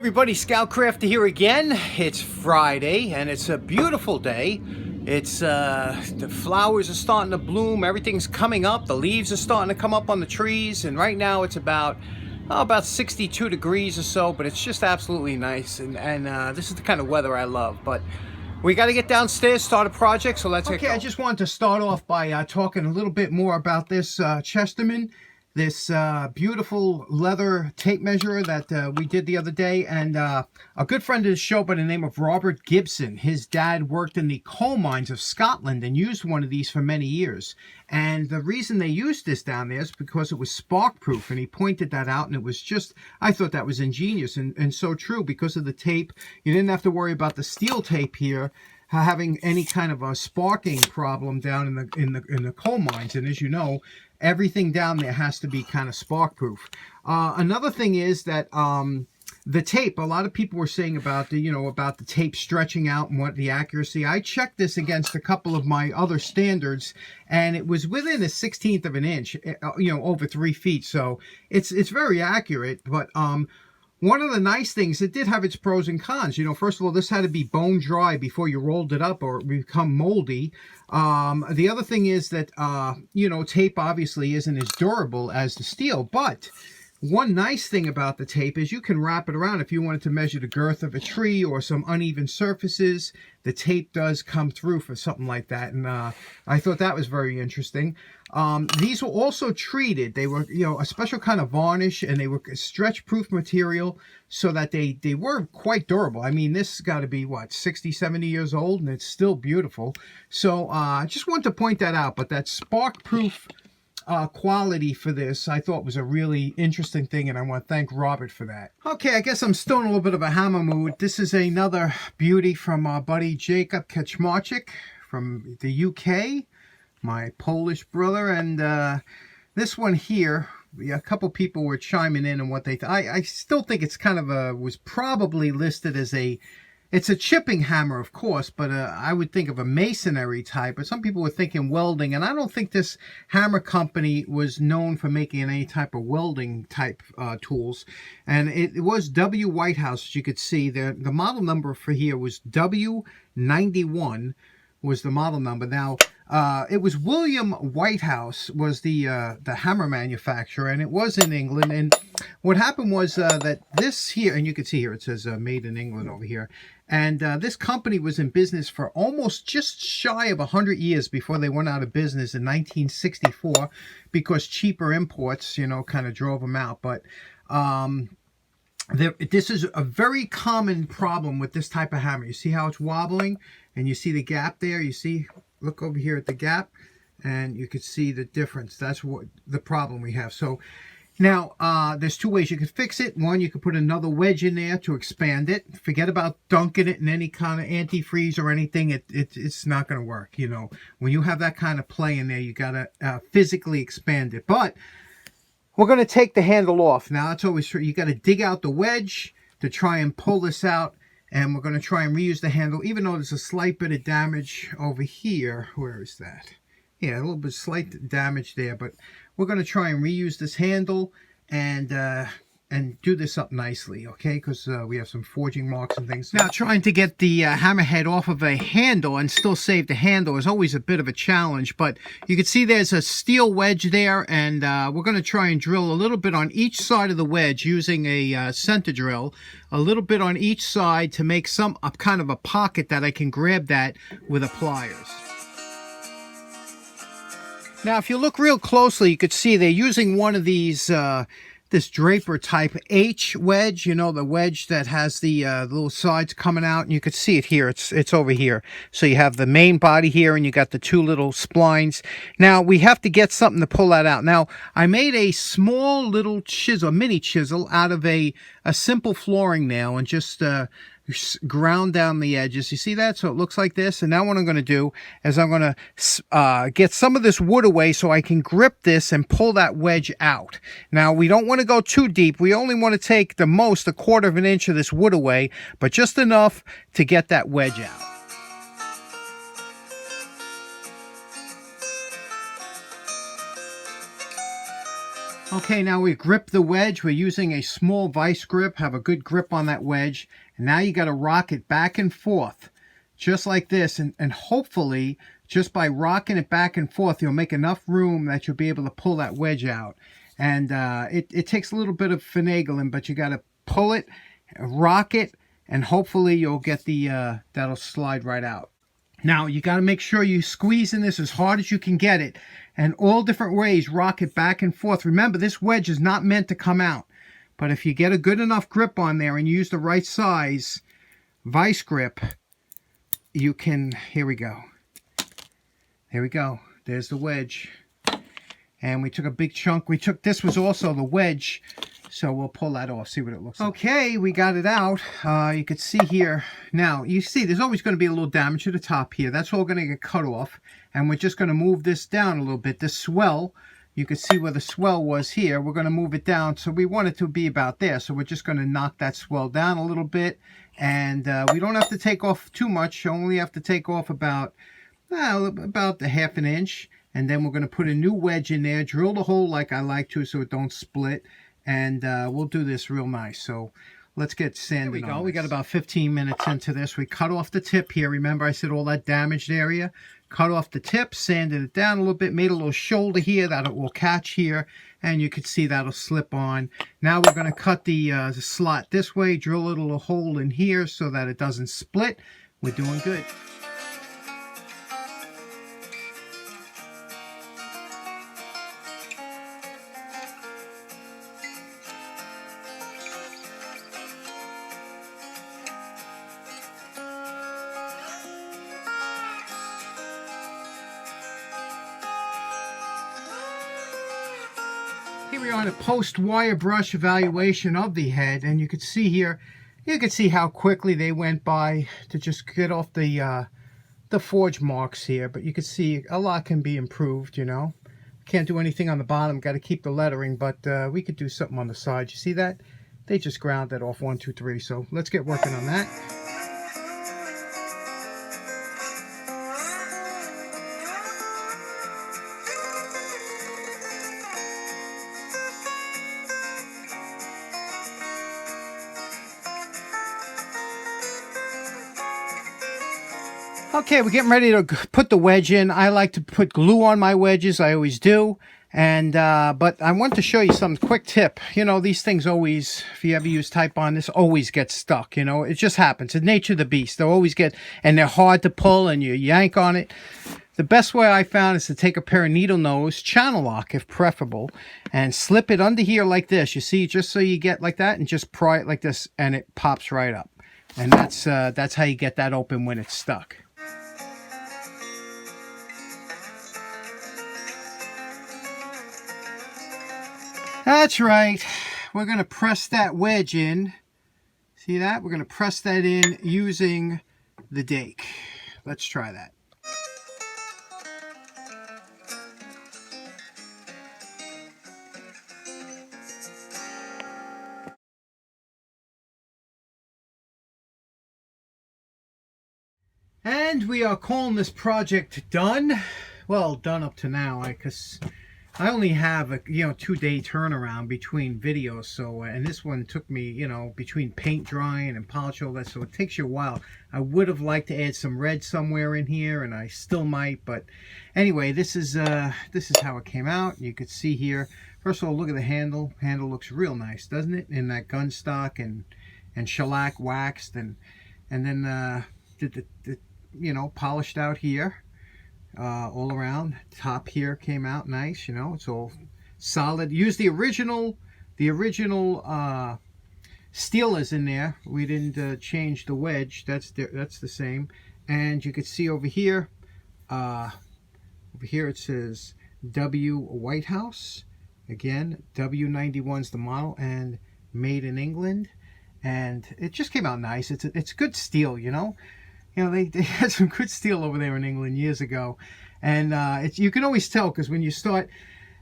Everybody, Scoutcrafter here again. It's Friday and it's a beautiful day. It's the flowers are starting to bloom, everything's coming up, the leaves are starting to come up on the trees, and right now it's about 62 degrees or so, but it's just absolutely nice, and this is the kind of weather I love. But we got to get downstairs, start a project, so let's get going. I just wanted to start off by talking a little bit more about this Chesterman, this beautiful leather tape measure that we did the other day. And a good friend of the show by the name of Robert Gibson, his dad worked in the coal mines of Scotland and used one of these for many years. And the reason they used this down there is because it was spark proof, and he pointed that out, and it was just, I thought that was ingenious and so true. Because of the tape, you didn't have to worry about the steel tape here having any kind of a sparking problem down in the coal mines. And as you know, everything down there has to be kind of spark proof. Another thing is that the tape, a lot of people were saying about the tape stretching out and what the accuracy. I checked this against a couple of my other standards, and it was within a 1/16 of an inch, over 3 feet. So it's very accurate. But one of the nice things, it did have its pros and cons. First of all, this had to be bone dry before you rolled it up or it would become moldy. The other thing is that, tape obviously isn't as durable as the steel. But one nice thing about the tape is you can wrap it around if you wanted to measure the girth of a tree or some uneven surfaces. The tape does come through for something like that. And I thought that was very interesting. These were also treated. They were, a special kind of varnish, and they were stretch-proof material so that they were quite durable. I mean, this has got to be, 60, 70 years old, and it's still beautiful. So I just wanted to point that out. But that spark-proof quality for this, I thought was a really interesting thing, and I want to thank Robert for that. Okay, I guess I'm still in a little bit of a hammer mood. This is another beauty from our buddy Jakub Kaczmarczyk from the UK. My Polish brother. And this one here, a couple people were chiming in on what they I still think it's kind of was probably listed as it's a chipping hammer, of course, but I would think of a masonry type. But some people were thinking welding, and I don't think this hammer company was known for making any type of welding type tools. And it was W.Whitehouse, as you could see. The model number for here was W-91 was the model number. Now, it was W.Whitehouse was the hammer manufacturer, and it was in England. And what happened was that this here, and you can see here it says made in England over here, and this company was in business for almost just shy of 100 years before they went out of business in 1964 because cheaper imports, kind of drove them out. But this is a very common problem with this type of hammer. You see how it's wobbling, and you see the gap there. You see, look over here at the gap, and you can see the difference. That's what the problem we have. So now there's two ways you could fix it. One, you could put another wedge in there to expand it. Forget about dunking it in any kind of antifreeze or anything. It's not going to work. When you have that kind of play in there, you got to physically expand it. But we're going to take the handle off. Now, that's always true. You got to dig out the wedge to try and pull this out. And we're going to try and reuse the handle, even though there's a slight bit of damage over here. Where is that? Yeah, a little bit slight damage there. But we're going to try and reuse this handle and do this up nicely, okay? Because we have some forging marks and things. Now, trying to get the hammerhead off of a handle and still save the handle is always a bit of a challenge. But you can see there's a steel wedge there, and we're going to try and drill a little bit on each side of the wedge using a center drill, a little bit on each side to make a kind of a pocket that I can grab that with a pliers. Now, if you look real closely, you could see they're using one of these this Draper type H wedge, the wedge that has the little sides coming out, and you could see it here. It's over here. So you have the main body here, and you got the two little splines. Now we have to get something to pull that out. Now I made a small little chisel, mini chisel, out of a simple flooring nail, and just ground down the edges. You see that? So it looks like this. And now what I'm going to do is I'm going to get some of this wood away so I can grip this and pull that wedge out. Now, we don't want to go too deep. We only want to take the most 1/4 of an inch of this wood away, but just enough to get that wedge out. Okay, now we grip the wedge. We're using a small vice grip. Have a good grip on that wedge. And now you got to rock it back and forth, just like this. And hopefully, just by rocking it back and forth, you'll make enough room that you'll be able to pull that wedge out. And it takes a little bit of finagling, but you got to pull it, rock it, and hopefully you'll get the that'll slide right out. Now you got to make sure you squeeze in this as hard as you can get it, and all different ways rock it back and forth. Remember, this wedge is not meant to come out, but if you get a good enough grip on there and you use the right size vice grip, you can. Here we go. There we go. There's the wedge, and we took a big chunk. This was also the wedge. So we'll pull that off, see what it looks like. Okay, we got it out. You can see here. Now, you see there's always going to be a little damage to the top here. That's all going to get cut off. And we're just going to move this down a little bit. This swell, you can see where the swell was here. We're going to move it down. So we want it to be about there. So we're just going to knock that swell down a little bit. And we don't have to take off too much. Only have to take off about the half an inch. And then we're going to put a new wedge in there. Drill the hole like I like to so it don't split. And we'll do this real nice. So let's get sanding. Here we go. We got about 15 minutes into this. We cut off the tip here. Remember I said all that damaged area? Cut off the tip, sanded it down a little bit, made a little shoulder here that it will catch here. And you can see that'll slip on. Now we're going to cut the slot this way, drill a little hole in here so that it doesn't split. We're doing good. Here we are on a post-wire brush evaluation of the head, and you can see here, you can see how quickly they went by to just get off the forge marks here. But you can see a lot can be improved, you know. Can't do anything on the bottom, got to keep the lettering, but we could do something on the side. You see that? They just ground that off 1, 2, 3. So let's get working on that. Okay, we're getting ready to put the wedge in. I like to put glue on my wedges. I always do. And but I want to show you some quick tip. You know, these things always, if you ever use Type-On, this always gets stuck. You know, it just happens. It's the nature of the beast. They'll always get, and they're hard to pull, and you yank on it. The best way I found is to take a pair of needle nose, channel lock if preferable, and slip it under here like this. You see, just so you get like that, and just pry it like this, and it pops right up. And that's how you get that open when it's stuck. That's right. We're going to press that wedge in. See that? We're going to press that in using the dake. Let's try that. And we are calling this project done. Well, done up to now, because I only have a 2-day turnaround between videos. So and this one took me between paint drying and polish all that, so it takes you a while. I would have liked to add some red somewhere in here, and I still might, but anyway, this is how it came out. You could see here, first of all, look at the handle. Handle looks real nice, doesn't it? In that gun stock and shellac waxed, and then did the polished out here. All around. Top here came out nice, it's all solid. Use the original steel is in there. We didn't change the wedge. That's the same. And you can see over here it says W.Whitehouse. Again, W-91's the model and made in England. And it just came out nice. It's good steel, they had some good steel over there in England years ago. And you can always tell, because when you start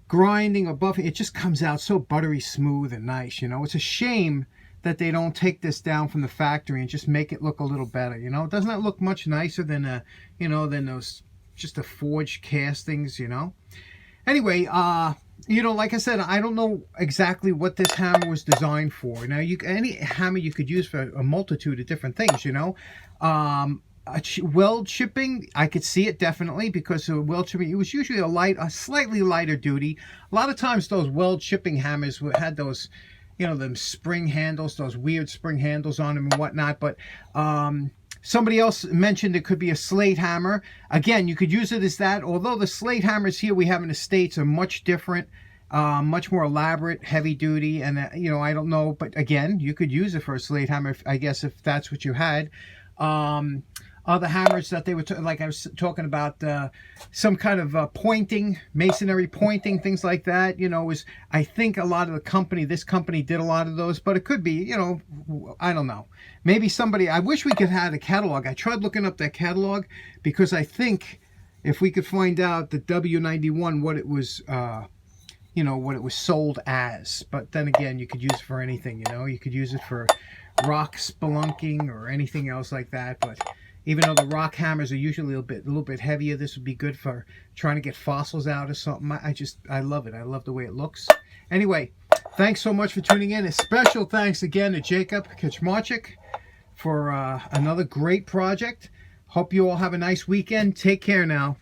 grinding or buffing, it just comes out so buttery smooth and nice, It's a shame that they don't take this down from the factory and just make it look a little better, Doesn't that look much nicer than than those just the forged castings, Anyway, you know, like I said, I don't know exactly what this hammer was designed for. Now, any hammer you could use for a multitude of different things, you know. Weld chipping, I could see it definitely, because of weld chipping, it was usually a slightly lighter duty. A lot of times those weld chipping hammers had those, you know, them spring handles, those weird spring handles on them and whatnot. But somebody else mentioned it could be a slate hammer. Again, you could use it as that, although the slate hammers here we have in the States are much different, much more elaborate, heavy duty, and you know, I don't know, but again, you could use it for a slate hammer, I guess, if that's what you had. Other hammers that they were, like I was talking about, some kind of pointing, masonry pointing, things like that, you know, I think a lot of this company did a lot of those, but it could be, you know, I don't know. Maybe somebody, I wish we could have had a catalog. I tried looking up that catalog, because I think if we could find out the W-91, what it was, you know, what it was sold as. But then again, you could use it for anything, you know. You could use it for rock spelunking or anything else like that, but even though the rock hammers are usually a little bit heavier, this would be good for trying to get fossils out or something. I love it. I love the way it looks. Anyway, thanks so much for tuning in. A special thanks again to Jakub Kaczmarczyk for another great project. Hope you all have a nice weekend. Take care now.